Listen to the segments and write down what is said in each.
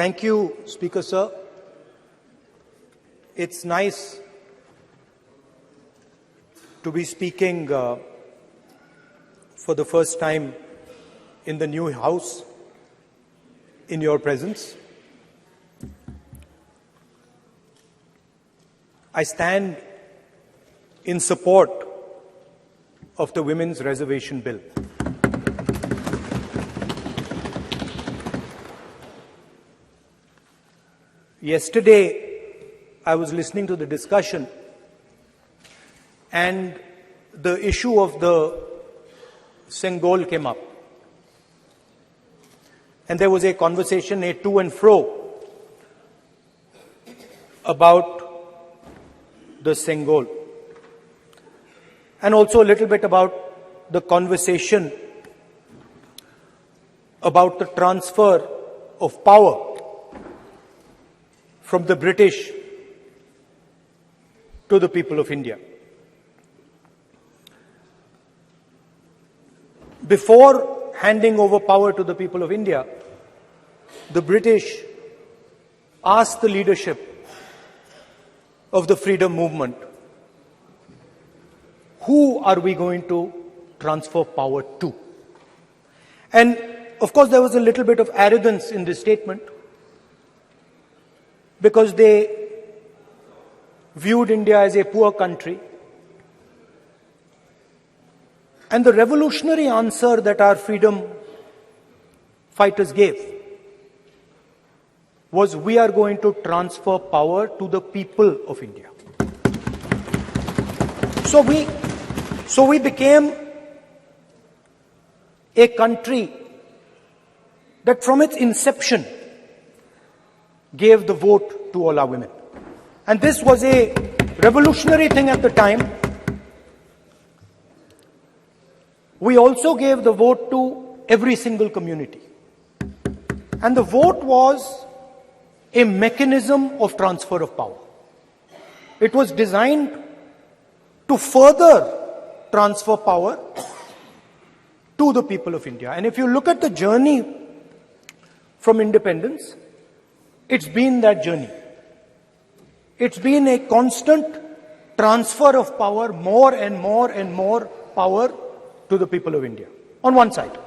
Thank you, Speaker Sir. It's nice to be speaking for the first time in the new House in your presence. I stand in support of the Women's Reservation Bill. Yesterday, I was listening to the discussion and the issue of the Sengol came up. And there was a conversation, a to and fro, about the Sengol. And also a little bit about the conversation about the transfer of power from the British to the people of India. Before handing over power to the people of India, the British asked the leadership of the freedom movement, who are we going to transfer power to? And of course, there was a little bit of arrogance in this statement, because they viewed India as a poor country. And the revolutionary answer that our freedom fighters gave was, we are going to transfer power to the people of India. So we became a country that from its inception gave the vote to all our women. And this was a revolutionary thing at the time. We also gave the vote to every single community. And the vote was a mechanism of transfer of power. It was designed to further transfer power to the people of India. And if you look at the journey from independence, it's been that journey. It's been a constant transfer of power, more and more and more power to the people of India, on one side.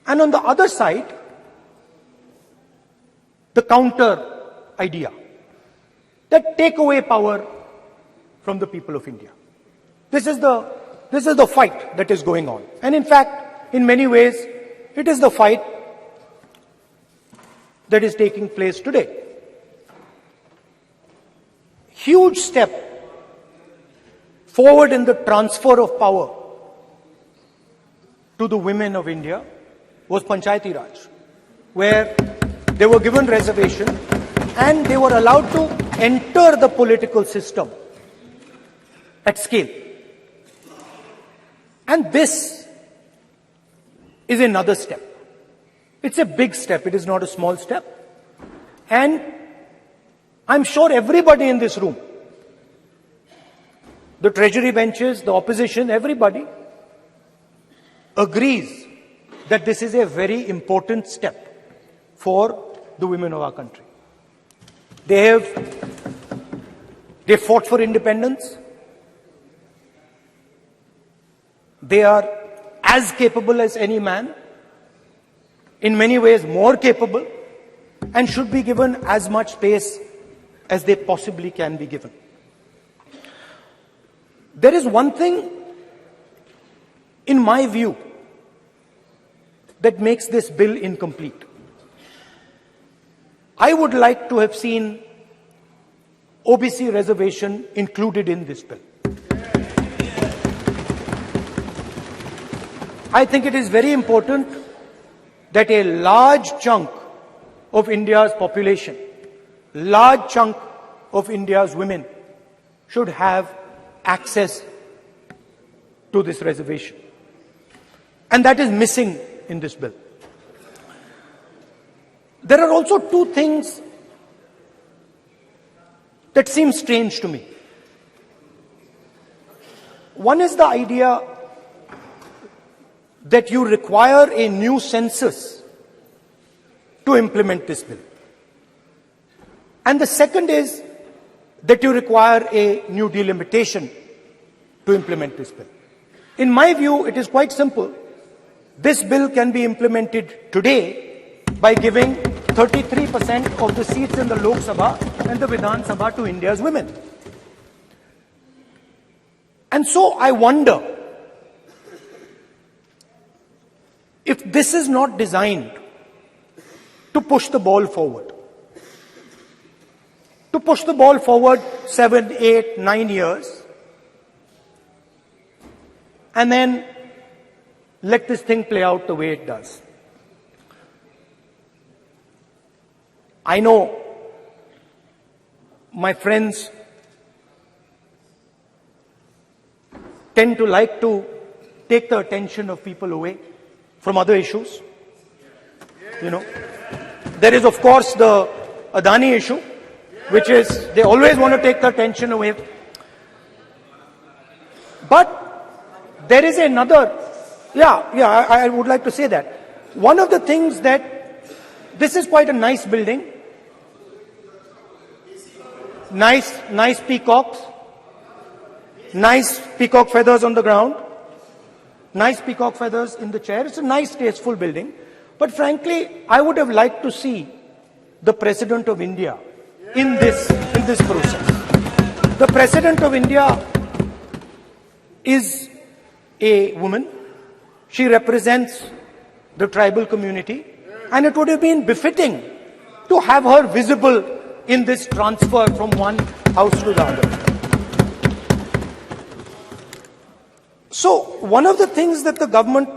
And on the other side, the counter idea, that take away power from the people of India. This is the fight that is going on. And in fact, in many ways, it is the fight that is taking place today. Huge step forward in the transfer of power to the women of India was Panchayati Raj, where they were given reservation and they were allowed to enter the political system at scale. And this is another step. It's a big step. It is not a small step. And I'm sure everybody in this room, the treasury benches, the opposition, everybody agrees that this is a very important step for the women of our country. They fought for independence. They are as capable as any man, in many ways more capable, and should be given as much space as they possibly can be given. There is one thing, in my view, that makes this bill incomplete. I would like to have seen OBC reservation included in this bill. I think it is very important that a large chunk of India's population, large chunk of India's women should have access to this reservation. And that is missing in this bill. There are also two things that seem strange to me. One is the idea that you require a new census to to implement this bill. And the second is that you require a new delimitation to implement this bill. In my view, it is quite simple. This bill can be implemented today by giving 33% of the seats in the Lok Sabha and the Vidhan Sabha to India's women. And so I wonder if this is not designed to push the ball forward. To push the ball forward 7, 8, 9 years, and then let this thing play out the way it does. I know my friends tend to like to take the attention of people away from other issues. You know, there is of course the Adani issue, which is they always want to take the attention away. But there is another, I would like to say that. One of the things that, this is quite a nice building. Nice peacocks. Nice peacock feathers on the ground. Nice peacock feathers in the chair. It's a nice, tasteful building. But frankly, I would have liked to see the President of India in this process. The President of India is a woman. She represents the tribal community, and it would have been befitting to have her visible in this transfer from one house to the other. So, one of the things that the government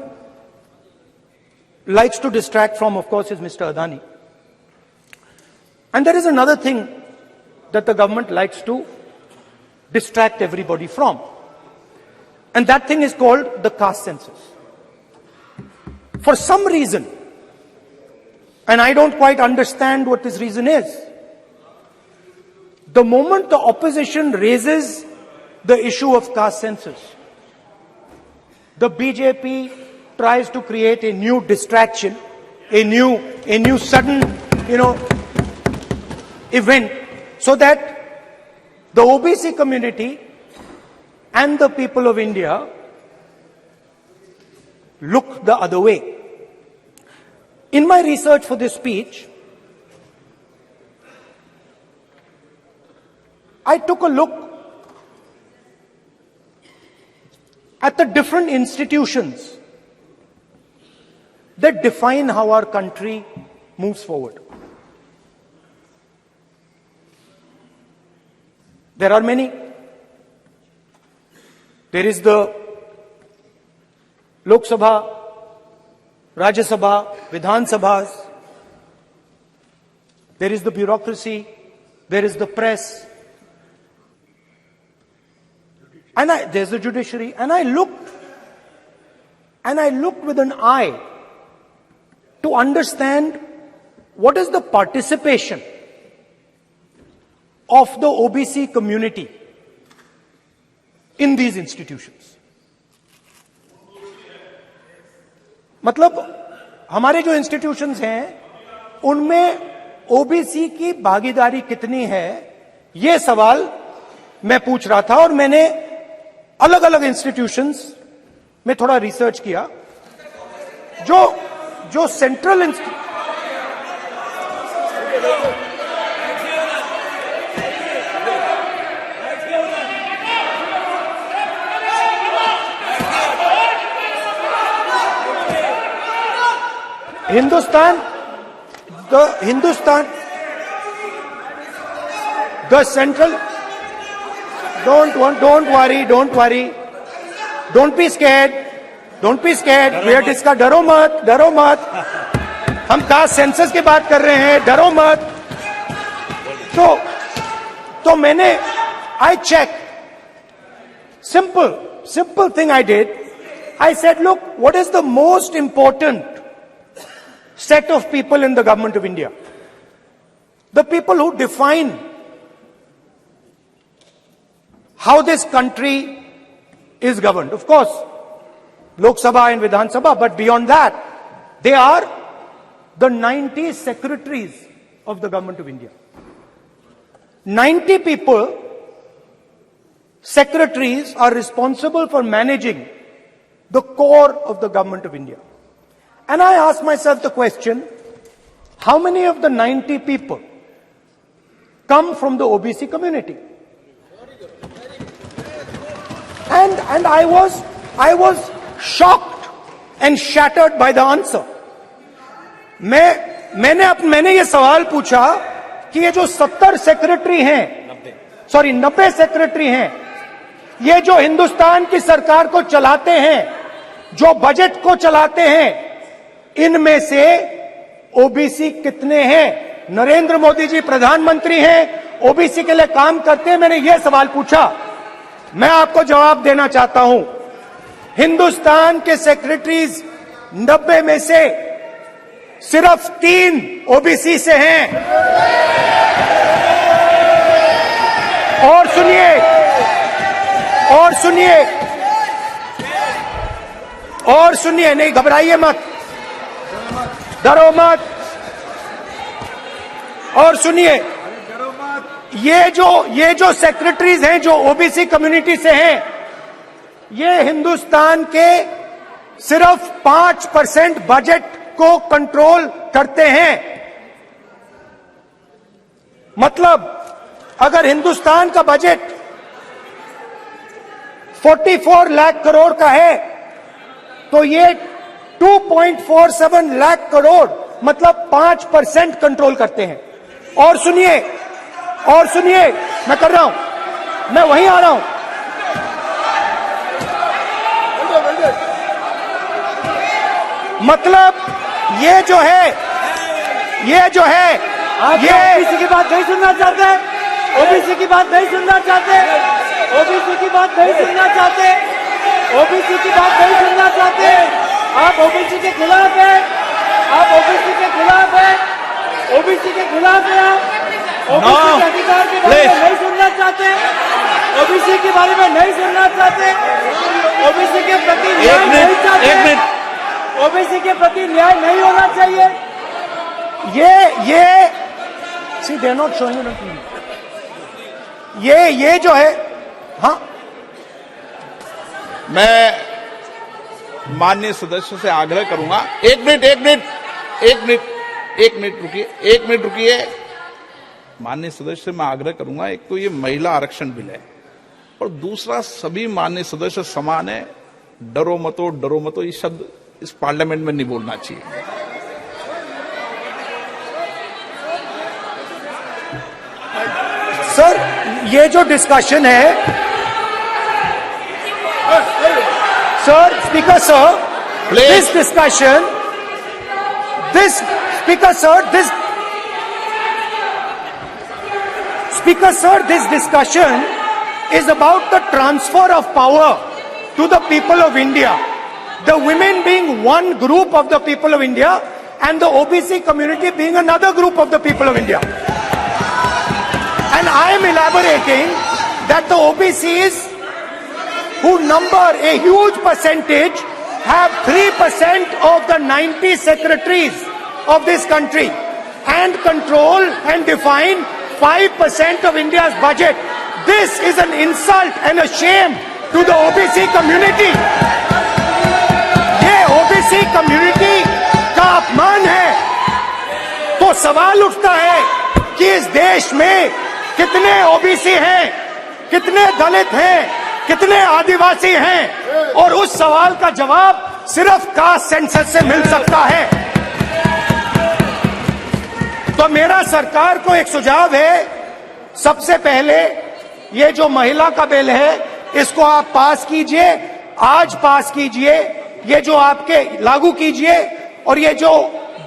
likes to distract from, of course, is Mr. Adani. And there is another thing that the government likes to distract everybody from. And that thing is called the caste census. For some reason, and I don't quite understand what this reason is, the moment the opposition raises the issue of caste census, the BJP tries to create a new distraction, a new sudden, event, so that the OBC community and the people of India look the other way. In my research for this speech, I took a look at the different institutions that define how our country moves forward. There are many. There is the Lok Sabha, Rajya Sabha, Vidhan Sabhas. There is the bureaucracy. There is the press. And there's the judiciary. And I looked with an eye to understand what is the participation of the OBC community in these institutions. मतलब हमारे जो institutions हैं उनमें OBC की भागीदारी कितनी है, ये सवाल मैं पूछ रहा था और मैंने अलग अलग इंस्टीट्यूशंस में थोड़ा रिसर्च किया. जो central the central, don't worry, don't be scared, we are discussing, डरो मत, हम कास्ट सेंसस की बात कर रहे हैं, डरो मत. तो मैंने, I checked, simple thing I did, I said, look, what is the most important set of people in the government of India? The people who define how this country is governed. Of course, Lok Sabha and Vidhan Sabha, but beyond that, they are the 90 secretaries of the government of India. 90 people, secretaries, are responsible for managing the core of the government of India. And I ask myself the question, how many of the 90 people come from the OBC community? And I was shocked and shattered by the answer. मैंने ये सवाल पूछा कि ये जो 70 secretary हैं, 90 secretary हैं, ये जो हिंदुस्तान की सरकार को चलाते हैं, जो बजट को चलाते हैं, इनमें से ओबीसी कितने हैं? नरेंद्र मोदी जी प्रधानमंत्री हैं, ओबीसी के लिए काम करते हैं। मैंने ये सवाल पूछा। मैं आपको जवाब देना चाहता हूं, हिंदुस्तान के सेक्रेटरीज 90 में से सिर्फ 3 ओबीसी से हैं। और सुनिए, नहीं घबराइए मत, डरो मत। और सुनिए, ये जो सेक्रेटरीज हैं जो ओबीसी कम्युनिटी से हैं, ये हिंदुस्तान के सिर्फ 5% बजट को कंट्रोल करते हैं। मतलब अगर हिंदुस्तान का बजट 44 लाख करोड़ का है, तो ये 2.47 लाख करोड़ मतलब 5% कंट्रोल करते हैं। और सुनिए, मैं कर रहा हूं, मैं वहीं आ रहा हूं। मतलब ये जो है ओबीसी की बात नहीं सुनना चाहते, ओबीसी की बात नहीं सुनना चाहते, ओबीसी की बात नहीं सुनना चाहते, ओबीसी की बात नहीं सुनना चाहते। आप ओबीसी के खिलाफ हैं, आप ओबीसी के खिलाफ हैं, ओबीसी के खिलाफ हैं। ओबीसी के अधिकार के बारे में नहीं सुनना चाहते, ओबीसी के बारे में नहीं सुनना चाहते, ओबीसी के प्रति न्याय नहीं चाहते, ओबीसी के प्रति न्याय नहीं होना चाहिए। ये सी दे नॉट शोइंग ये जो है, हाँ, मैं माननीय सदस्य से आग्रह करूंगा, एक मिनट रुकिए। माननीय सदस्य से मैं आग्रह करूंगा, एक तो ये महिला आरक्षण बिल है और दूसरा सभी माननीय सदस्य समान है। डरो मतो ये शब्द इस पार्लियामेंट में नहीं बोलना चाहिए। सर, ये जो डिस्कशन है, sir, speaker sir, this discussion, this discussion is about the transfer of power to the people of India. The women being one group of the people of India and the OBC community being another group of the people of India. And I am elaborating that the OBCs, who number a huge percentage, have 3% of the 90 secretaries of this country and control and define 5% of India's budget. This is an insult and a shame to the OBC community. ये OBC community का अपमान है। तो सवाल उठता है कि इस देश में कितने ओबीसी हैं, कितने दलित हैं, कितने आदिवासी हैं, और उस सवाल का जवाब सिर्फ कास्ट सेंसस से मिल सकता है। तो मेरा सरकार को एक सुझाव है, सबसे पहले ये जो महिला का बिल है, इसको आप पास कीजिए, आज पास कीजिए, ये जो आपके लागू कीजिए, और ये जो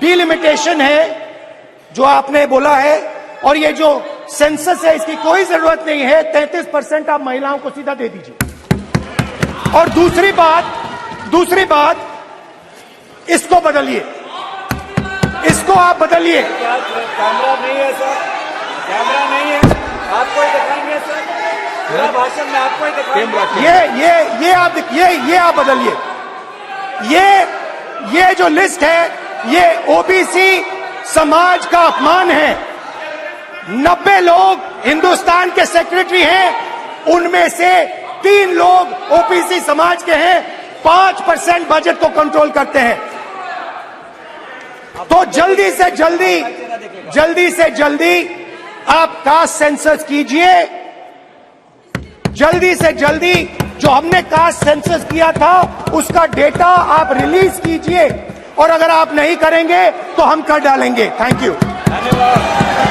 डिलिमिटेशन है जो आपने बोला है, और ये जो सेंसस है, इसकी कोई जरूरत नहीं है। 33% आप महिलाओं को सीधा दे दीजिए। और दूसरी बात, इसको बदलिए, इसको आप बदलिए। कैमरा नहीं है सर, कैमरा नहीं है, आपको ही दिखाएंगे सर, पूरा भाषण में आपको ही दिखाएंगे। ये आप बदलिए। ये जो लिस्ट है, ये ओबीसी समाज का अपमान है। 90 लोग हिंदुस्तान के सेक्रेटरी हैं, उनमें से 3 लोग ओबीसी समाज के हैं, 5% बजट को कंट्रोल करते हैं। तो जल्दी से जल्दी आप कास्ट सेंसस कीजिए, जल्दी से जल्दी जो हमने कास्ट सेंसस किया था उसका डेटा आप रिलीज कीजिए, और अगर आप नहीं करेंगे तो हम कर डालेंगे। Thank you. धन्यवाद।